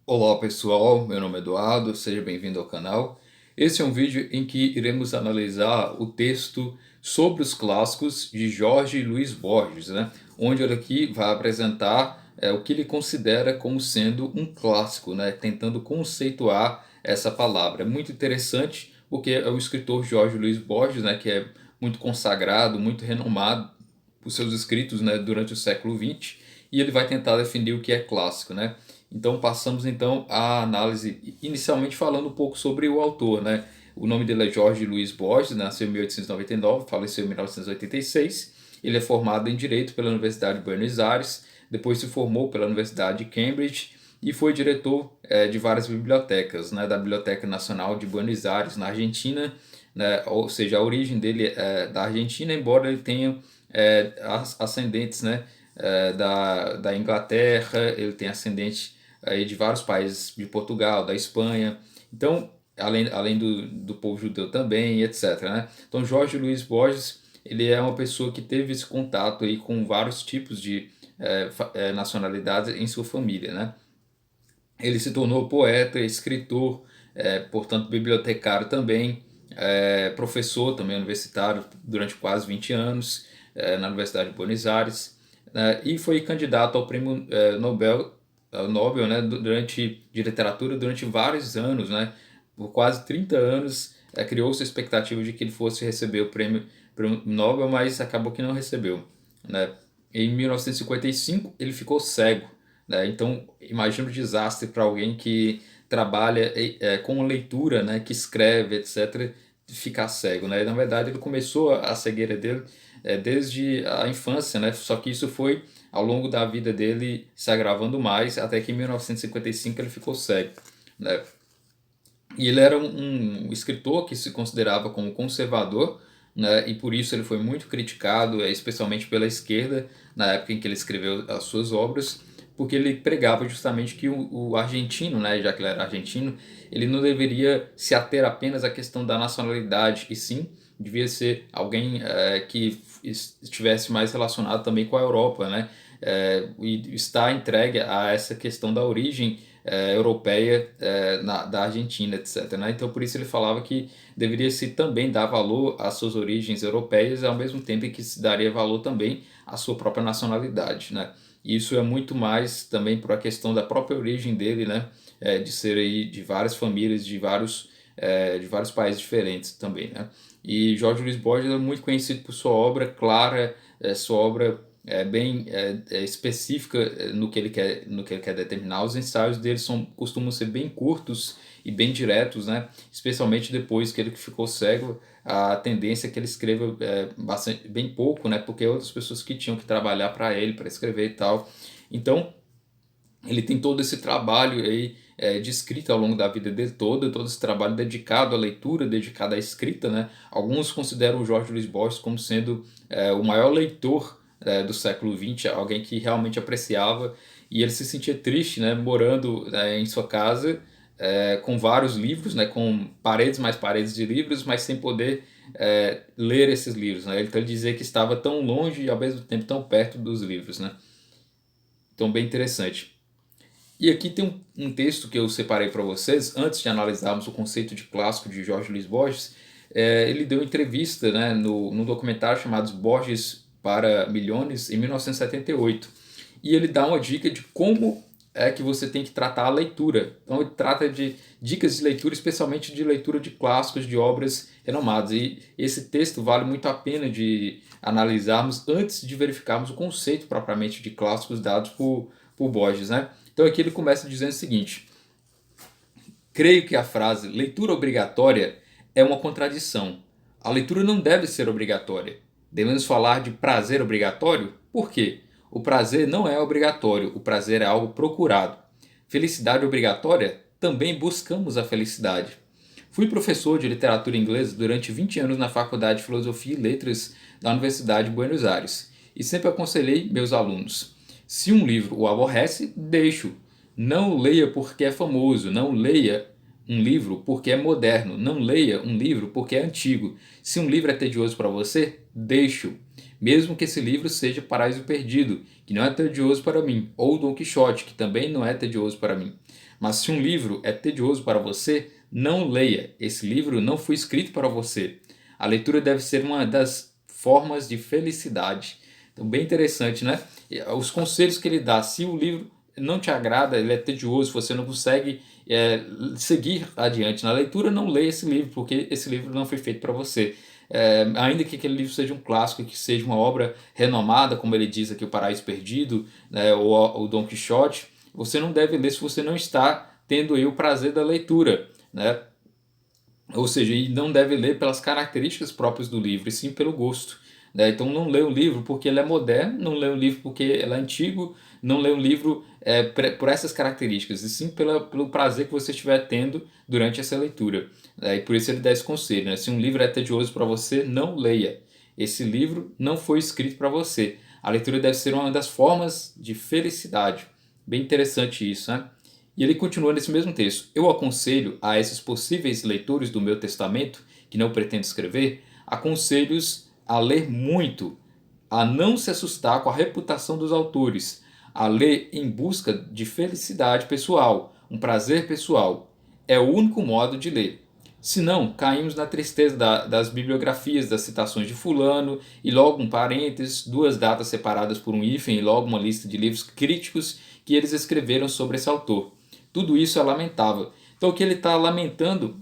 Olá pessoal, meu nome é Eduardo, seja bem-vindo ao canal. Esse é um vídeo em que iremos analisar o texto sobre os clássicos de Jorge Luiz Borges, né? Onde ele aqui vai apresentar o que ele considera como sendo um clássico, né? Tentando conceituar essa palavra. É muito interessante porque é o escritor Jorge Luiz Borges, né? Que é muito consagrado, muito renomado por seus escritos, né? Durante o século XX, e ele vai tentar definir o que é clássico, né? Então passamos então à análise, inicialmente falando um pouco sobre o autor, né? O nome dele é Jorge Luiz Borges, nasceu em 1899, faleceu em 1986. Ele é formado em Direito pela Universidade de Buenos Aires, depois se formou pela Universidade de Cambridge e foi diretor de várias bibliotecas, né? Da Biblioteca Nacional de Buenos Aires, na Argentina, né? Ou seja, a origem dele é da Argentina, embora ele tenha ascendentes, né? Da Inglaterra, ele tem ascendente aí de vários países, de Portugal, da Espanha, então além do povo judeu também, etc, né? Então Jorge Luiz Borges, ele é uma pessoa que teve esse contato aí com vários tipos de nacionalidades em sua família, né? Ele se tornou poeta, escritor, portanto bibliotecário também, professor também universitário durante quase 20 anos na Universidade de Buenos Aires, e foi candidato ao prêmio Nobel, né, de literatura durante vários anos, né, por quase 30 anos. Criou-se a expectativa de que ele fosse receber prêmio Nobel, mas acabou que não recebeu, né. Em 1955 ele ficou cego, né, então imagina o desastre para alguém que trabalha com leitura, né, que escreve, etc., ficar cego, né. Na verdade ele começou a cegueira dele desde a infância, né, só que isso foi ao longo da vida dele se agravando mais, até que em 1955 ele ficou cego, né? E ele era um escritor que se considerava como conservador, né? E por isso ele foi muito criticado, especialmente pela esquerda, na época em que ele escreveu as suas obras, porque ele pregava justamente que o argentino, né, já que ele era argentino, ele não deveria se ater apenas à questão da nacionalidade, e sim devia ser alguém que estivesse mais relacionado também com a Europa, né? E está entregue a essa questão da origem europeia da Argentina, etc, né? Então por isso ele falava que deveria se também dar valor às suas origens europeias, ao mesmo tempo em que se daria valor também à sua própria nacionalidade, né? E isso é muito mais também por a questão da própria origem dele, né? De ser aí de várias famílias, de vários países diferentes também, né? E Jorge Luiz Borges é muito conhecido por sua obra clara, sua obra bem específica no que ele quer determinar. Os ensaios dele costumam ser bem curtos e bem diretos, né? Especialmente depois que ele ficou cego, a tendência é que ele escreva bem pouco, né? Porque outras pessoas que tinham que trabalhar para ele, para escrever e tal. Então, ele tem todo esse trabalho aí de escrita ao longo da vida dele toda, todo esse trabalho dedicado à leitura, dedicado à escrita, né? Alguns consideram o Jorge Luiz Borges como sendo o maior leitor do século XX, alguém que realmente apreciava, e ele se sentia triste, né, morando em sua casa com vários livros, né, com paredes mais paredes de livros, mas sem poder ler esses livros, né? Então ele dizia que estava tão longe e ao mesmo tempo tão perto dos livros, né? Então bem interessante. E aqui tem um texto que eu separei para vocês, antes de analisarmos o conceito de clássico de Jorge Luiz Borges. Ele deu entrevista, né, num documentário chamado Borges para Milhões, em 1978. E ele dá uma dica de como é que você tem que tratar a leitura. Então ele trata de dicas de leitura, especialmente de leitura de clássicos, de obras renomadas. E esse texto vale muito a pena de analisarmos antes de verificarmos o conceito propriamente de clássicos dados por Borges, né? Então aqui ele começa dizendo o seguinte: creio que a frase leitura obrigatória é uma contradição. A leitura não deve ser obrigatória. Devemos falar de prazer obrigatório? Por quê? O prazer não é obrigatório, o prazer é algo procurado. Felicidade obrigatória? Também buscamos a felicidade. Fui professor de literatura inglesa durante 20 anos na Faculdade de Filosofia e Letras da Universidade de Buenos Aires e sempre aconselhei meus alunos: se um livro o aborrece, deixe-o. Não leia porque é famoso, não leia um livro porque é moderno, não leia um livro porque é antigo. Se um livro é tedioso para você, deixe-o. mesmo que esse livro seja Paraíso Perdido, que não é tedioso para mim, ou Dom Quixote, que também não é tedioso para mim. Mas se um livro é tedioso para você, não leia. Esse livro não foi escrito para você. A leitura deve ser uma das formas de felicidade. Então, bem interessante, né? Os conselhos que ele dá, se o livro não te agrada, ele é tedioso, você não consegue seguir adiante na leitura, não leia esse livro, porque esse livro não foi feito para você. Ainda que aquele livro seja um clássico, que seja uma obra renomada, como ele diz aqui, O Paraíso Perdido, né, ou o Dom Quixote, você não deve ler se você não está tendo aí o prazer da leitura, né? Ou seja, e não deve ler pelas características próprias do livro, e sim pelo gosto, né? Então não lê o livro porque ele é moderno, não lê o livro porque ele é antigo, não lê o livro por essas características, e sim pelo prazer que você estiver tendo durante essa leitura, né? E por isso ele dá esse conselho, né? Se um livro é tedioso para você, não leia. Esse livro não foi escrito para você. A leitura deve ser uma das formas de felicidade. Bem interessante isso, né? E ele continua nesse mesmo texto: eu aconselho a esses possíveis leitores do meu testamento, que não pretendo escrever, aconselho-os a ler muito, a não se assustar com a reputação dos autores, a ler em busca de felicidade pessoal, um prazer pessoal. É o único modo de ler. Senão, caímos na tristeza das bibliografias, das citações de fulano, e logo um parênteses, duas datas separadas por um hífen, e logo uma lista de livros críticos que eles escreveram sobre esse autor. Tudo isso é lamentável. Então o que ele está lamentando,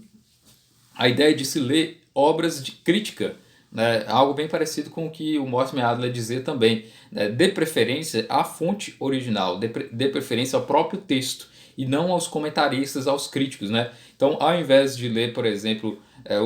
a ideia de se ler obras de crítica, né? Algo bem parecido com o que o Mortimer Adler dizia também, né? Dê preferência à fonte original, dê preferência ao próprio texto e não aos comentaristas, aos críticos, né? Então, ao invés de ler, por exemplo,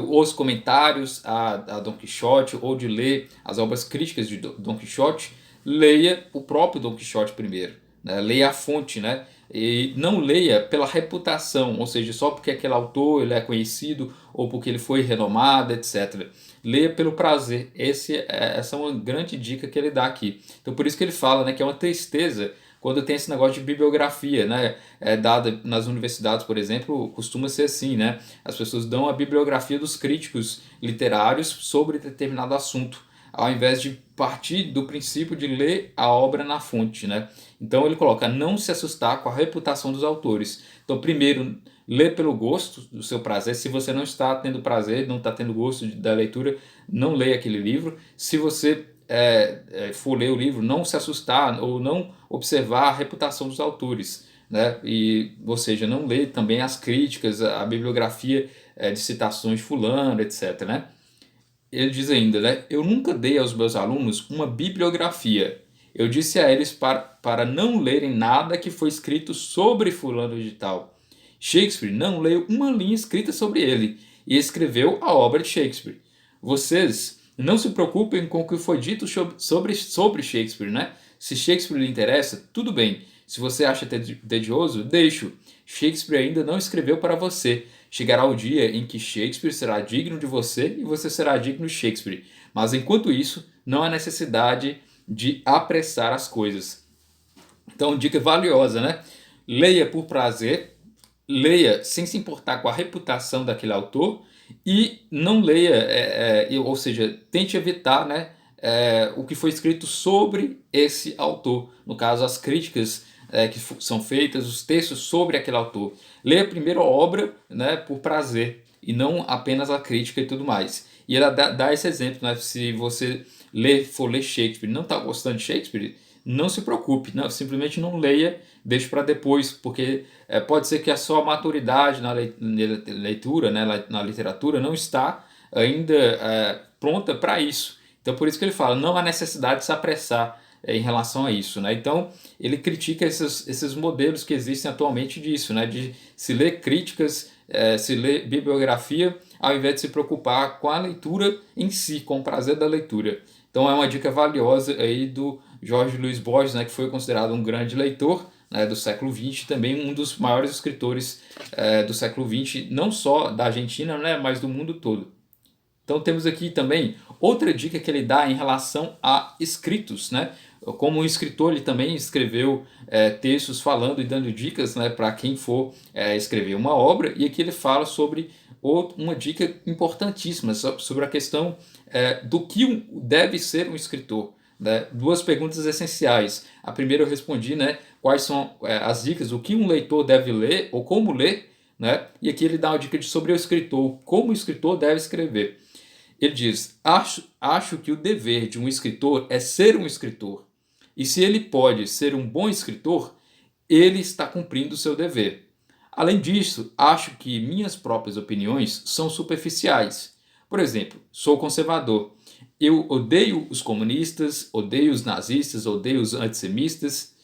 os comentários a Dom Quixote, ou de ler as obras críticas de Dom Quixote, leia o próprio Dom Quixote primeiro, né? Leia a fonte, né? E não leia pela reputação, ou seja, só porque aquele autor ele é conhecido ou porque ele foi renomado, etc. Leia pelo prazer. Essa é uma grande dica que ele dá aqui. Então por isso que ele fala, né, que é uma tristeza quando tem esse negócio de bibliografia, né, dada nas universidades, por exemplo, costuma ser assim, né? As pessoas dão a bibliografia dos críticos literários sobre determinado assunto, ao invés de partir do princípio de ler a obra na fonte, né? Então ele coloca: não se assustar com a reputação dos autores. Então, primeiro, lê pelo gosto do seu prazer. Se você não está tendo prazer, não está tendo gosto da leitura, não leia aquele livro. Se você for ler o livro, não se assustar ou não observar a reputação dos autores, né? Ou seja, não ler também as críticas, a bibliografia de citações de fulano, etc, né? Ele diz ainda, né? Eu nunca dei aos meus alunos uma bibliografia. Eu disse a eles para não lerem nada que foi escrito sobre fulano de tal. Shakespeare não leu uma linha escrita sobre ele e escreveu a obra de Shakespeare. Vocês não se preocupem com o que foi dito sobre Shakespeare, né? Se Shakespeare lhe interessa, tudo bem. Se você acha tedioso, deixe-o. Shakespeare ainda não escreveu para você. Chegará o dia em que Shakespeare será digno de você e você será digno de Shakespeare. Mas enquanto isso, não há necessidade de apressar as coisas. Então, dica valiosa, né? Leia por prazer, leia sem se importar com a reputação daquele autor e não leia, ou seja, tente evitar, né, o que foi escrito sobre esse autor. No caso, as críticas que são feitas, os textos sobre aquele autor. Leia primeiro a obra, né, por prazer e não apenas a crítica e tudo mais. E ela dá esse exemplo, né? Se você for ler Shakespeare e não está gostando de Shakespeare, não se preocupe, não, simplesmente não leia, deixe para depois, porque pode ser que a sua maturidade na leitura, né, na literatura, não está ainda pronta para isso. Então por isso que ele fala, não há necessidade de se apressar em relação a isso, né? Então ele critica esses modelos que existem atualmente disso, né? De se ler críticas, se ler bibliografia, ao invés de se preocupar com a leitura em si, com o prazer da leitura. Então é uma dica valiosa aí do Jorge Luiz Borges, né, que foi considerado um grande leitor, né, do século XX, também um dos maiores escritores do século XX, não só da Argentina, né, mas do mundo todo. Então temos aqui também outra dica que ele dá em relação a escritos, né? Como um escritor, ele também escreveu textos falando e dando dicas, né, para quem for escrever uma obra, e aqui ele fala sobre uma dica importantíssima sobre a questão do que deve ser um escritor. Né? Duas perguntas essenciais. A primeira eu respondi, né, quais são as dicas, o que um leitor deve ler ou como ler, né? E aqui ele dá uma dica sobre o escritor, como o escritor deve escrever. Ele diz: acho que o dever de um escritor é ser um escritor. E se ele pode ser um bom escritor, ele está cumprindo o seu dever. Além disso, acho que minhas próprias opiniões são superficiais. Por exemplo, sou conservador. Eu odeio os comunistas, odeio os nazistas, odeio os antissemitas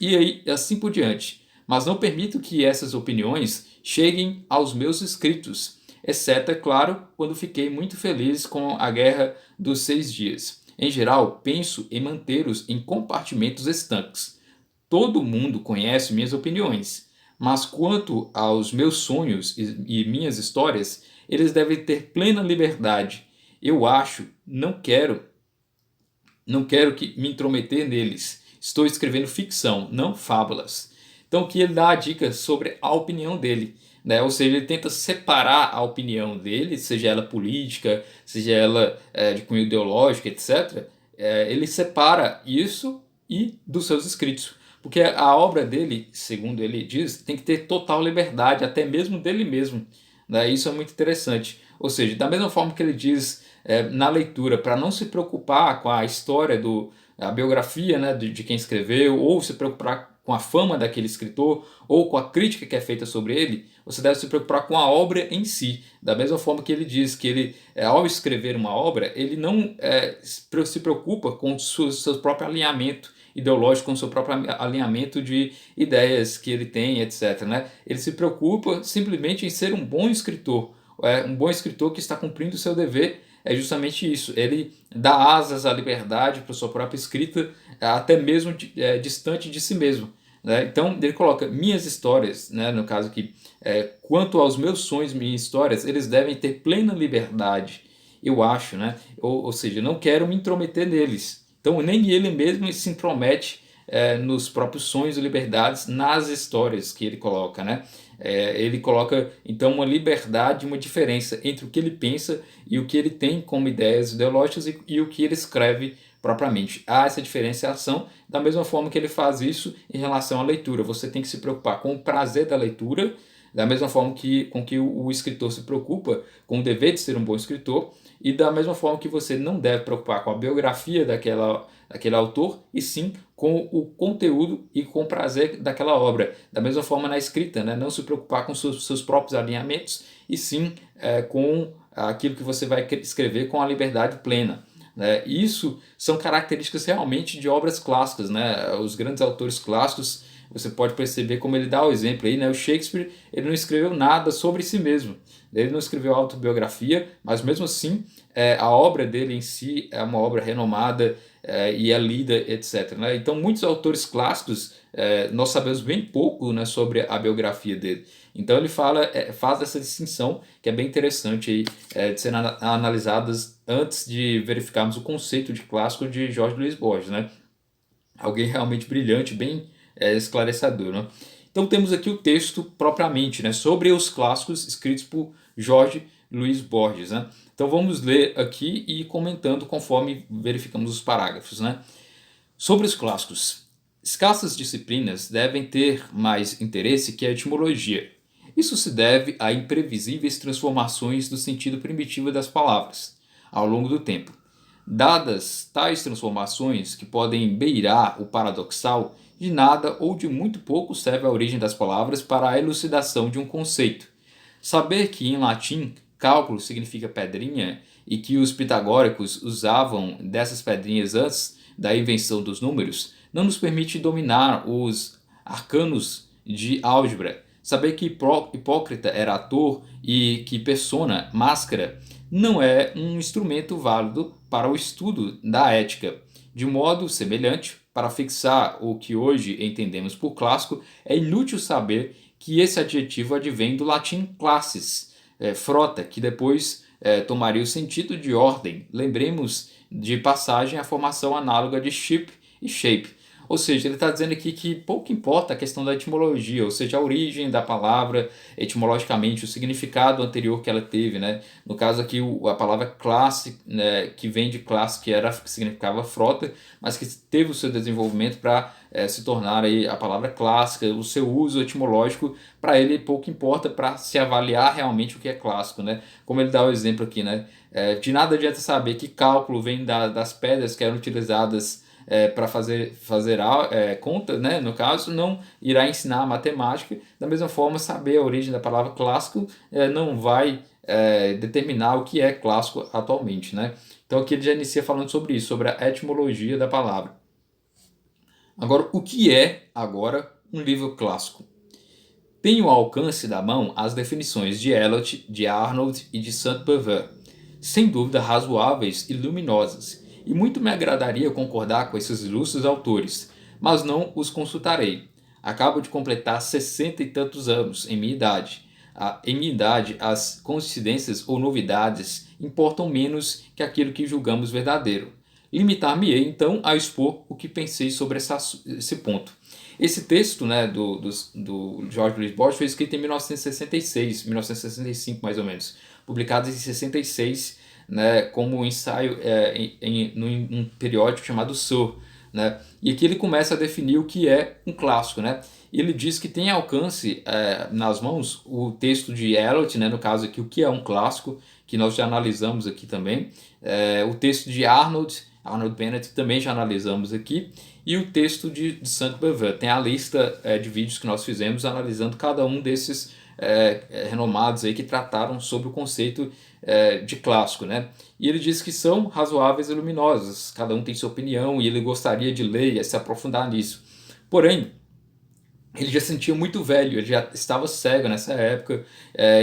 e aí assim por diante. Mas não permito que essas opiniões cheguem aos meus escritos, exceto, é claro, quando fiquei muito feliz com a Guerra dos 6 Dias. Em geral, penso em mantê-los em compartimentos estanques. Todo mundo conhece minhas opiniões, mas quanto aos meus sonhos e minhas histórias, eles devem ter plena liberdade. Eu acho, não quero que me intrometer neles. Estou escrevendo ficção, não fábulas. Então aqui ele dá a dica sobre a opinião dele, né? Ou seja, ele tenta separar a opinião dele, seja ela política, seja ela de cunho ideológico, etc. Ele separa isso e dos seus escritos. Porque a obra dele, segundo ele diz, tem que ter total liberdade, até mesmo dele mesmo. Né? Isso é muito interessante. Ou seja, da mesma forma que ele diz na leitura, para não se preocupar com a história, a biografia, né, de quem escreveu, ou se preocupar com a fama daquele escritor, ou com a crítica que é feita sobre ele, você deve se preocupar com a obra em si. Da mesma forma que ele diz que ele, ao escrever uma obra, ele não se preocupa com o seu próprio alinhamento ideológico, com o seu próprio alinhamento de ideias que ele tem, etc. Né? Ele se preocupa simplesmente em ser um bom escritor. Um bom escritor que está cumprindo o seu dever é justamente isso. Ele dá asas à liberdade para sua própria escrita, até mesmo distante de si mesmo. Né? Então ele coloca minhas histórias, né, no caso aqui, quanto aos meus sonhos, minhas histórias, eles devem ter plena liberdade, eu acho, né? Ou seja, não quero me intrometer neles. Então nem ele mesmo se intromete nos próprios sonhos e liberdades, nas histórias que ele coloca, né? Ele coloca então uma liberdade, uma diferença entre o que ele pensa e o que ele tem como ideias ideológicas e o que ele escreve propriamente. Há essa diferenciação, da mesma forma que ele faz isso em relação à leitura. Você tem que se preocupar com o prazer da leitura, da mesma forma com que o escritor se preocupa com o dever de ser um bom escritor, e da mesma forma que você não deve preocupar com a biografia daquele autor, e sim com o conteúdo e com o prazer daquela obra. Da mesma forma na escrita, né? Não se preocupar com seus próprios alinhamentos, e sim com aquilo que você vai escrever com a liberdade plena. Né? Isso são características realmente de obras clássicas. Né? Os grandes autores clássicos, você pode perceber como ele dá o exemplo aí, né? O Shakespeare, ele não escreveu nada sobre si mesmo, ele não escreveu autobiografia, mas mesmo assim a obra dele em si é uma obra renomada e é lida, etc. Né? Então muitos autores clássicos nós sabemos bem pouco, né, sobre a biografia dele. Então ele faz essa distinção que é bem interessante aí, de serem analisadas antes de verificarmos o conceito de clássico de Jorge Luiz Borges. Né? Alguém realmente brilhante, bem esclarecedor. Né? Então temos aqui o texto propriamente, né, sobre os clássicos escritos por Jorge Luiz Borges. Né? Então vamos ler aqui e comentando conforme verificamos os parágrafos. Né? Sobre os clássicos. Escassas disciplinas devem ter mais interesse que a etimologia. Isso se deve a imprevisíveis transformações do sentido primitivo das palavras, ao longo do tempo. Dadas tais transformações, que podem beirar o paradoxal, de nada ou de muito pouco serve a origem das palavras para a elucidação de um conceito. Saber que em latim cálculo significa pedrinha e que os pitagóricos usavam dessas pedrinhas antes da invenção dos números não nos permite dominar os arcanos de álgebra. Saber que Hipócrita era ator e que Persona, máscara, não é um instrumento válido para o estudo da ética. De modo semelhante, para fixar o que hoje entendemos por clássico, é inútil saber que esse adjetivo advém do latim classes, frota, que depois tomaria o sentido de ordem. Lembremos de passagem a formação análoga de ship e shape. Ou seja, ele está dizendo aqui que pouco importa a questão da etimologia, ou seja, a origem da palavra, etimologicamente, o significado anterior que ela teve, né? No caso aqui, a palavra classe, né, que vem de classe, que significava frota, mas que teve o seu desenvolvimento para se tornar aí a palavra clássica, o seu uso etimológico, para ele pouco importa para se avaliar realmente o que é clássico, né? Como ele dá o exemplo aqui, né? De nada adianta saber que cálculo vem das pedras que eram utilizadas para fazer conta, né? No caso, não irá ensinar matemática. Da mesma forma, saber a origem da palavra clássico não vai determinar o que é clássico atualmente, né? Então aqui ele já inicia falando sobre isso, sobre a etimologia da palavra. Agora, o que é agora um livro clássico? Tem ao alcance da mão as definições de Eliot, de Arnold e de Saint-Beuve, sem dúvida razoáveis e luminosas, e muito me agradaria concordar com esses ilustres autores, mas não os consultarei. Acabo de completar 60 e tantos anos em minha idade. Em minha idade, as coincidências ou novidades importam menos que aquilo que julgamos verdadeiro. Limitar-me-ei, então, a expor o que pensei sobre esse ponto. Esse texto, né, do Jorge Luiz Borges foi escrito em 1966, 1965 mais ou menos, publicado em 66, né, como um ensaio num periódico chamado Sur, né, e aqui ele começa a definir o que é um clássico, né. Ele diz que tem alcance nas mãos o texto de Eliot, né, no caso aqui o que é um clássico, que nós já analisamos aqui também, o texto de Arnold Bennett também já analisamos aqui, e o texto de Saint-Beuve. Tem a lista de vídeos que nós fizemos analisando cada um desses renomados aí que trataram sobre o conceito de clássico, né? E ele diz que são razoáveis e luminosos, cada um tem sua opinião e ele gostaria de ler e se aprofundar nisso. Porém, ele já se sentia muito velho, ele já estava cego nessa época,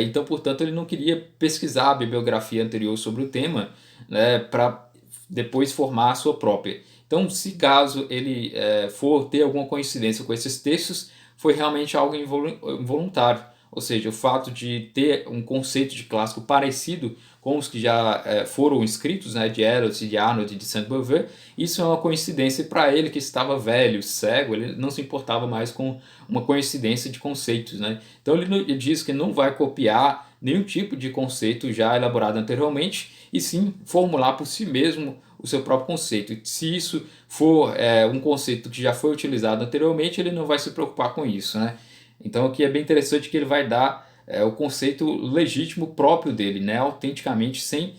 então, portanto, ele não queria pesquisar a bibliografia anterior sobre o tema, né, para depois formar a sua própria. Então, se caso ele for ter alguma coincidência com esses textos, foi realmente algo involuntário. Ou seja, o fato de ter um conceito de clássico parecido com os que já foram escritos, né, de Eliot, de Arnold e de Saint-Beuve, isso é uma coincidência para ele que estava velho, cego, ele não se importava mais com uma coincidência de conceitos, né? Então ele diz que não vai copiar nenhum tipo de conceito já elaborado anteriormente, e sim formular por si mesmo o seu próprio conceito. Se isso for um conceito que já foi utilizado anteriormente, ele não vai se preocupar com isso, né? Então aqui é bem interessante que ele vai dar o conceito legítimo próprio dele, né? Autenticamente, sem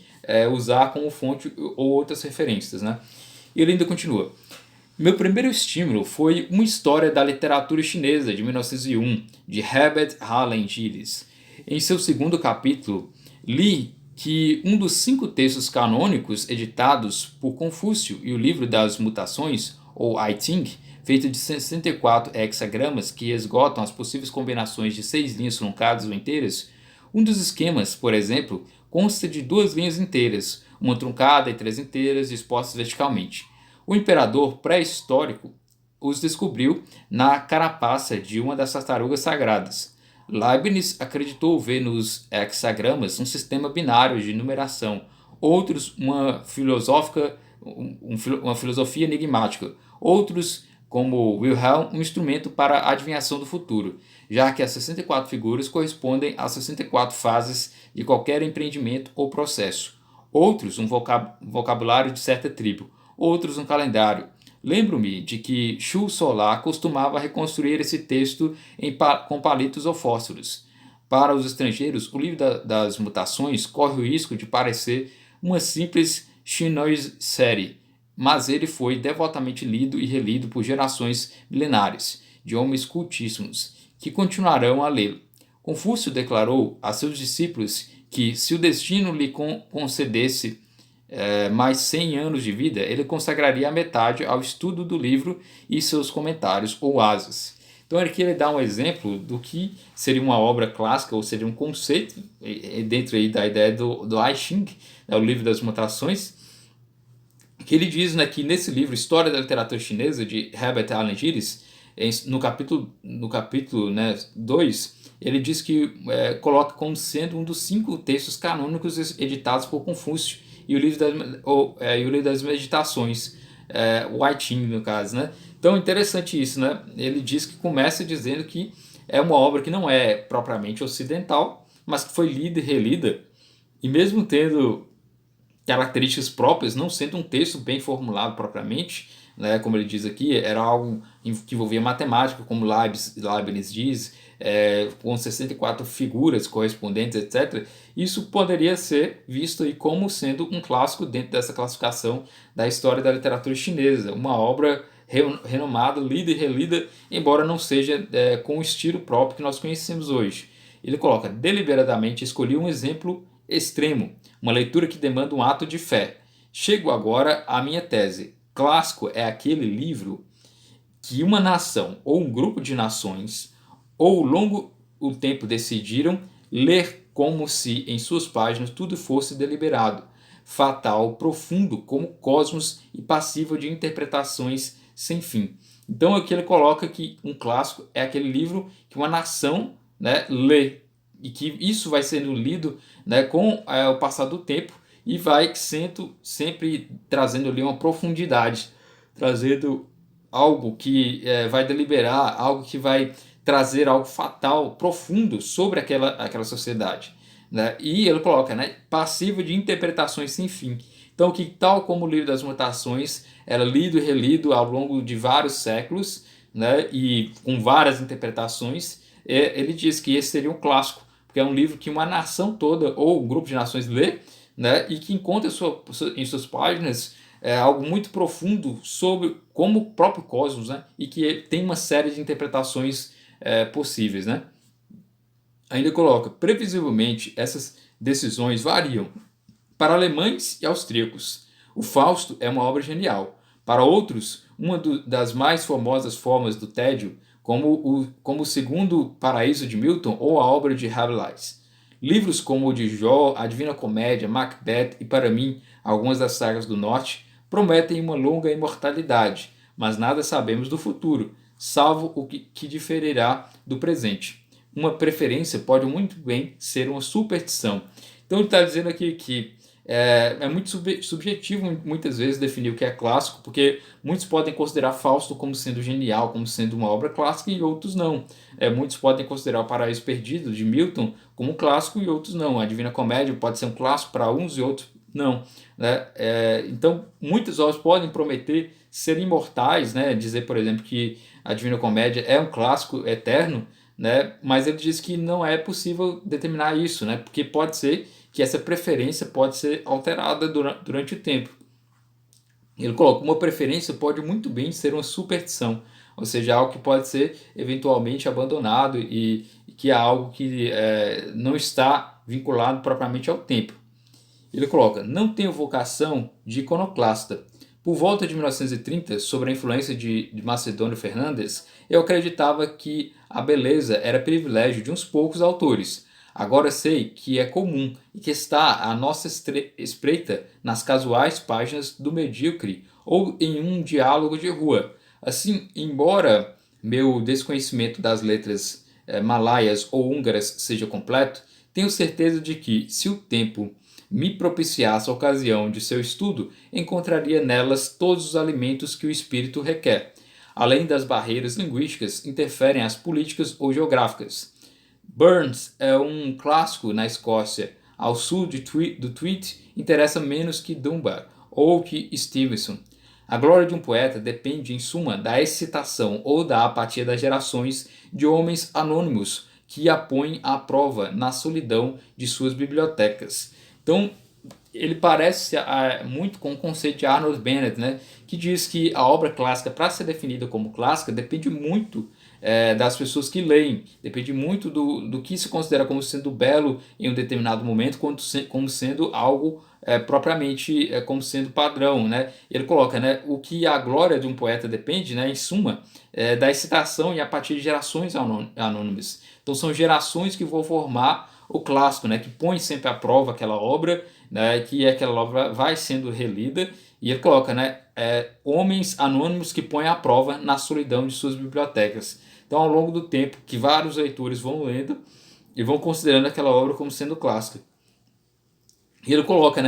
usar como fonte ou outras referências, né? E ele ainda continua. Meu primeiro estímulo foi Uma História da Literatura Chinesa, de 1901, de Herbert Allen Gillis. Em seu segundo capítulo, li que um dos 5 textos canônicos editados por Confúcio e o Livro das Mutações, ou I Ching, feito de 64 hexagramas que esgotam as possíveis combinações de 6 linhas truncadas ou inteiras, um dos esquemas, por exemplo, consta de 2 linhas inteiras, uma truncada e 3 inteiras dispostas verticalmente. O imperador pré-histórico os descobriu na carapaça de uma das tartarugas sagradas. Leibniz acreditou ver nos hexagramas um sistema binário de numeração, outros uma filosofia enigmática, outros, como Wilhelm, um instrumento para a adivinhação do futuro, já que as 64 figuras correspondem às 64 fases de qualquer empreendimento ou processo, outros um vocabulário de certa tribo, outros um calendário. Lembro-me de que Chu Solá costumava reconstruir esse texto com palitos ou fósforos. Para os estrangeiros, o livro das mutações corre o risco de parecer uma simples Chinoiserie, mas ele foi devotamente lido e relido por gerações milenares de homens cultíssimos, que continuarão a lê-lo. Confúcio declarou a seus discípulos que, se o destino lhe concedesse mais 100 anos de vida, ele consagraria a metade ao estudo do livro e seus comentários ou asas. Então aqui ele dá um exemplo do que seria uma obra clássica, ou seria um conceito, dentro aí da ideia do I Ching, né, o livro das mutações, que ele diz, né, que nesse livro, História da Literatura Chinesa, de Herbert Allen Gillis, no capítulo né, 2, ele diz que coloca como sendo um dos 5 textos canônicos editados por Confúcio, e o livro das Meditações, o I Ching no caso, né? Então, interessante isso, né? Ele diz que começa dizendo que é uma obra que não é propriamente ocidental, mas que foi lida e relida, e mesmo tendo características próprias, não sendo um texto bem formulado propriamente, né, como ele diz aqui, era algo que envolvia matemática, como Leibniz diz, com 64 figuras correspondentes, etc. Isso poderia ser visto aí como sendo um clássico dentro dessa classificação da história da literatura chinesa, uma obra renomada, lida e relida, embora não seja com o estilo próprio que nós conhecemos hoje. Ele coloca, deliberadamente escolhi um exemplo extremo, uma leitura que demanda um ato de fé. Chego agora à minha tese. Clássico é aquele livro que uma nação ou um grupo de nações ou ao longo o tempo decidiram ler como se em suas páginas tudo fosse deliberado, fatal, profundo como cosmos e passível de interpretações sem fim. Então aqui ele coloca que um clássico é aquele livro que uma nação, né, lê e que isso vai sendo lido, né, com o passar do tempo e vai sendo sempre trazendo ali uma profundidade, trazendo algo que vai deliberar, algo que vai trazer algo fatal, profundo sobre aquela sociedade. Né? E ele coloca, né, passivo de interpretações sem fim. Então, que tal como o livro das Mutações era lido e relido ao longo de vários séculos, né, e com várias interpretações, ele diz que esse seria um clássico, porque é um livro que uma nação toda ou um grupo de nações lê, né, e que encontra em suas páginas algo muito profundo sobre como o próprio cosmos, né, e que tem uma série de interpretações possíveis. Né. Ainda coloca, previsivelmente, essas decisões variam para alemães e austríacos. O Fausto é uma obra genial. Para outros, uma das mais famosas formas do tédio, como o Segundo Paraíso de Milton ou a obra de Rabelais. Livros como o de Jó, A Divina Comédia, Macbeth e, para mim, algumas das sagas do Norte, prometem uma longa imortalidade, mas nada sabemos do futuro, salvo o que diferirá do presente. Uma preferência pode muito bem ser uma superstição. Então ele está dizendo aqui que é muito subjetivo muitas vezes definir o que é clássico, porque muitos podem considerar Fausto como sendo genial, como sendo uma obra clássica e outros não. Muitos podem considerar o Paraíso Perdido de Milton como clássico e outros não. A Divina Comédia pode ser um clássico para uns e outros não. Né? Então muitas obras podem prometer ser imortais, né? Dizer, por exemplo, que a Divina Comédia é um clássico eterno, né? Mas ele diz que não é possível determinar isso, né? Porque pode ser que essa preferência pode ser alterada durante o tempo. Ele coloca, uma preferência pode muito bem ser uma superstição, ou seja, algo que pode ser eventualmente abandonado e que é algo que não está vinculado propriamente ao tempo. Ele coloca, não tenho vocação de iconoclasta. Por volta de 1930, sob a influência de Macedônio Fernandes, eu acreditava que a beleza era privilégio de uns poucos autores. Agora sei que é comum e que está à nossa espreita nas casuais páginas do medíocre ou em um diálogo de rua. Assim, embora meu desconhecimento das letras malaias ou húngaras seja completo, tenho certeza de que, se o tempo me propiciasse a ocasião de seu estudo, encontraria nelas todos os alimentos que o espírito requer. Além das barreiras linguísticas, interferem as políticas ou geográficas. Burns é um clássico na Escócia. Ao sul do Tweed, interessa menos que Dunbar ou que Stevenson. A glória de um poeta depende, em suma, da excitação ou da apatia das gerações de homens anônimos que a põem à prova na solidão de suas bibliotecas. Então, ele parece muito com o conceito de Arnold Bennett, né, que diz que a obra clássica, para ser definida como clássica, depende muito das pessoas que leem, depende muito do que se considera como sendo belo em um determinado momento, como sendo algo propriamente como sendo padrão. Né? Ele coloca, né, o que a glória de um poeta depende, né, em suma, da excitação e a partir de gerações anônimas. Então são gerações que vão formar o clássico, né, que põe sempre à prova aquela obra, né, que aquela obra vai sendo relida, e ele coloca, né, homens anônimos que põem à prova na solidão de suas bibliotecas. Então, ao longo do tempo, que vários leitores vão lendo e vão considerando aquela obra como sendo clássica. E ele coloca,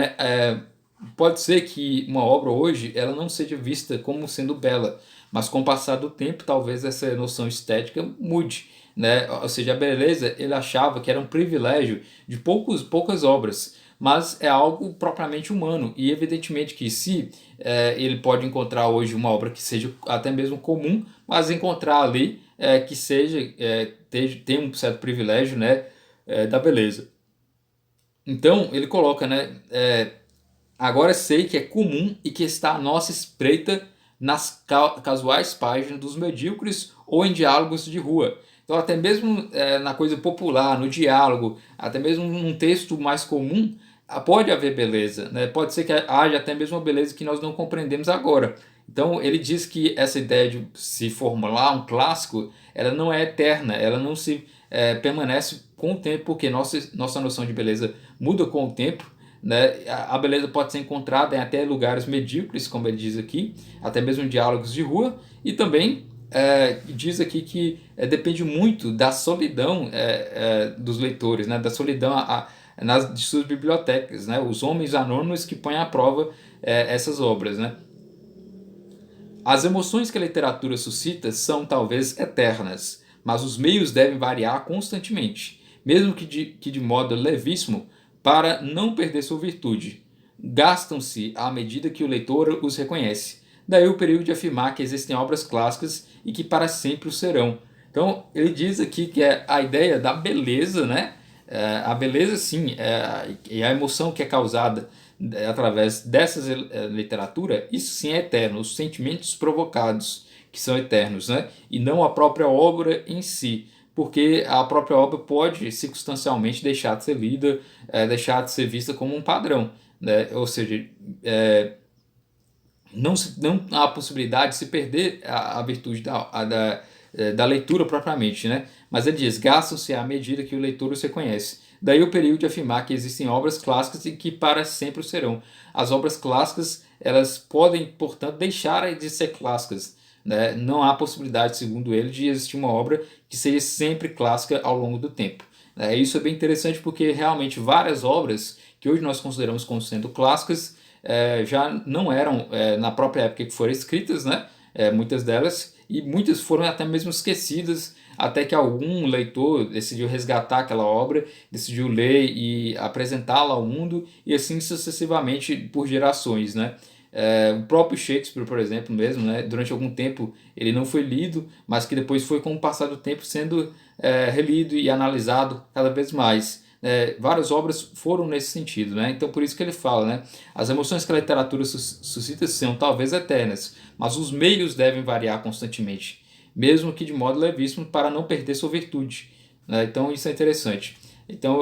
pode ser que uma obra hoje ela não seja vista como sendo bela, mas com o passar do tempo, talvez essa noção estética mude, né? Ou seja, a beleza ele achava que era um privilégio de poucas obras, mas é algo propriamente humano, e evidentemente que se ele pode encontrar hoje uma obra que seja até mesmo comum, mas encontrar ali que seja tem um certo privilégio, né, da beleza. Então ele coloca, né, agora sei que é comum e que está à nossa espreita nas casuais páginas dos medíocres ou em diálogos de rua. Então, até mesmo na coisa popular, no diálogo, até mesmo num texto mais comum, pode haver beleza, né? Pode ser que haja até mesmo uma beleza que nós não compreendemos agora. Então, ele diz que essa ideia de se formular um clássico, ela não é eterna, ela não se permanece com o tempo, porque nossa noção de beleza muda com o tempo, né? A beleza pode ser encontrada em até lugares medíocres, como ele diz aqui, até mesmo em diálogos de rua, e também diz aqui que depende muito da solidão dos leitores, né? Da solidão de suas bibliotecas, né? Os homens anônimos que põem à prova essas obras, né? As emoções que a literatura suscita são talvez eternas, mas os meios devem variar constantemente, mesmo que de modo levíssimo, para não perder sua virtude. Gastam-se à medida que o leitor os reconhece. Daí o perigo de afirmar que existem obras clássicas e que para sempre o serão. Então ele diz aqui que é a ideia da beleza, né? A beleza sim, e a emoção que é causada através dessa literatura, isso sim é eterno, os sentimentos provocados que são eternos, né? E não a própria obra em si, porque a própria obra pode circunstancialmente deixar de ser lida, deixar de ser vista como um padrão, né? Ou seja, não há possibilidade de se perder a virtude da leitura propriamente, né? Mas ele diz, gastam-se à medida que o leitor os reconhece. Daí o perigo de afirmar que existem obras clássicas e que para sempre o serão. As obras clássicas, elas podem, portanto, deixar de ser clássicas, né? Não há possibilidade, segundo ele, de existir uma obra que seja sempre clássica ao longo do tempo. Isso é bem interessante porque realmente várias obras que hoje nós consideramos como sendo clássicas já não eram na própria época que foram escritas, né? Muitas delas, e muitas foram até mesmo esquecidas, até que algum leitor decidiu resgatar aquela obra, decidiu ler e apresentá-la ao mundo, e assim sucessivamente por gerações, né? O próprio Shakespeare, por exemplo, mesmo, né? Durante algum tempo ele não foi lido, mas que depois foi, com o passar do tempo, sendo relido e analisado cada vez mais. Várias obras foram nesse sentido, né? Então por isso que ele fala, né? As emoções que a literatura suscita são talvez eternas, mas os meios devem variar constantemente, mesmo que de modo levíssimo, para não perder sua virtude, né? Então isso é interessante. Então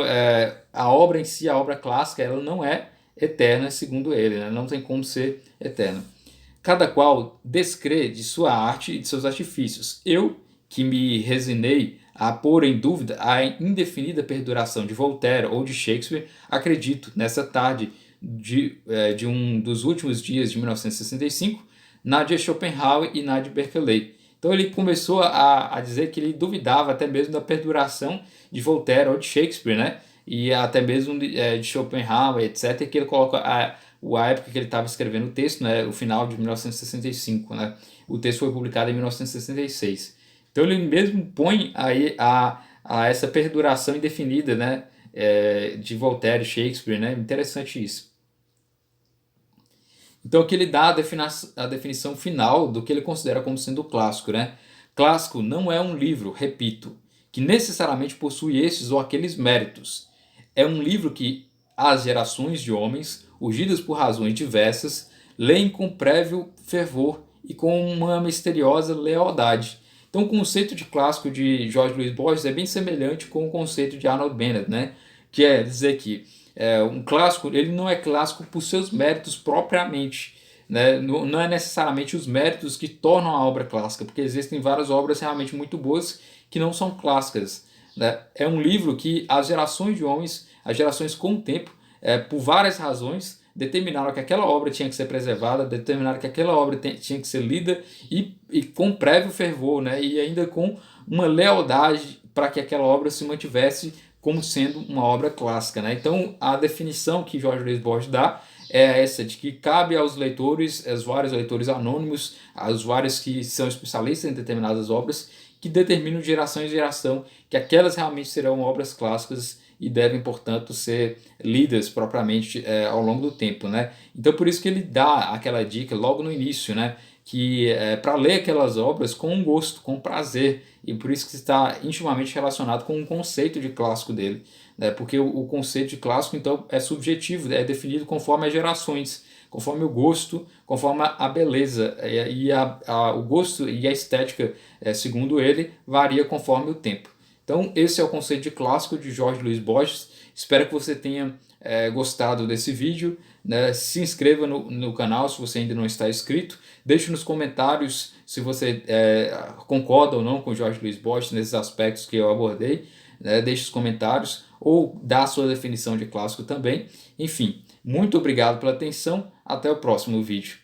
a obra em si, a obra clássica, ela não é eterna segundo ele, né? Não tem como ser eterna. Cada qual descrê de sua arte e de seus artifícios. Eu, que me resignei a pôr em dúvida a indefinida perduração de Voltaire ou de Shakespeare, acredito, nessa tarde de um dos últimos dias de 1965, Nadia Schopenhauer e Nadia Berkeley. Então ele começou a dizer que ele duvidava até mesmo da perduração de Voltaire ou de Shakespeare, né? E até mesmo de Schopenhauer, etc., que ele coloca a época que ele estava escrevendo o texto, né? O final de 1965, né? O texto foi publicado em 1966. Então ele mesmo põe aí a essa perduração indefinida, né? De Voltaire e Shakespeare, né? Interessante isso. Então aqui ele dá a definição final do que ele considera como sendo clássico, né? Clássico não é um livro, repito, que necessariamente possui esses ou aqueles méritos. É um livro que as gerações de homens, urgidas por razões diversas, leem com prévio fervor e com uma misteriosa lealdade. Então o conceito de clássico de Jorge Luiz Borges é bem semelhante com o conceito de Arnold Bennett, né? Que é dizer que um clássico ele não é clássico por seus méritos propriamente, né? Não é necessariamente os méritos que tornam a obra clássica, porque existem várias obras realmente muito boas que não são clássicas, né? É um livro que as gerações de homens, as gerações com o tempo, por várias razões, determinaram que aquela obra tinha que ser preservada, determinaram que aquela obra tinha que ser lida e com prévio fervor, né? E ainda com uma lealdade para que aquela obra se mantivesse como sendo uma obra clássica, né? Então a definição que Jorge Luiz Borges dá é essa de que cabe aos leitores, aos vários leitores anônimos, aos vários que são especialistas em determinadas obras, que determinam de geração em geração que aquelas realmente serão obras clássicas e devem, portanto, ser lidas propriamente ao longo do tempo, né? Então, por isso que ele dá aquela dica logo no início, né? Que para ler aquelas obras com gosto, com prazer, e por isso que está intimamente relacionado com o conceito de clássico dele, né? Porque o conceito de clássico, então, é subjetivo, é definido conforme as gerações, conforme o gosto, conforme a beleza, o gosto e a estética, segundo ele, varia conforme o tempo. Então, esse é o conceito de clássico de Jorge Luiz Borges. Espero que você tenha gostado desse vídeo, né? Se inscreva no canal se você ainda não está inscrito. Deixe nos comentários se você concorda ou não com Jorge Luiz Borges nesses aspectos que eu abordei, né? Deixe os comentários ou dá a sua definição de clássico também. Enfim, muito obrigado pela atenção. Até o próximo vídeo.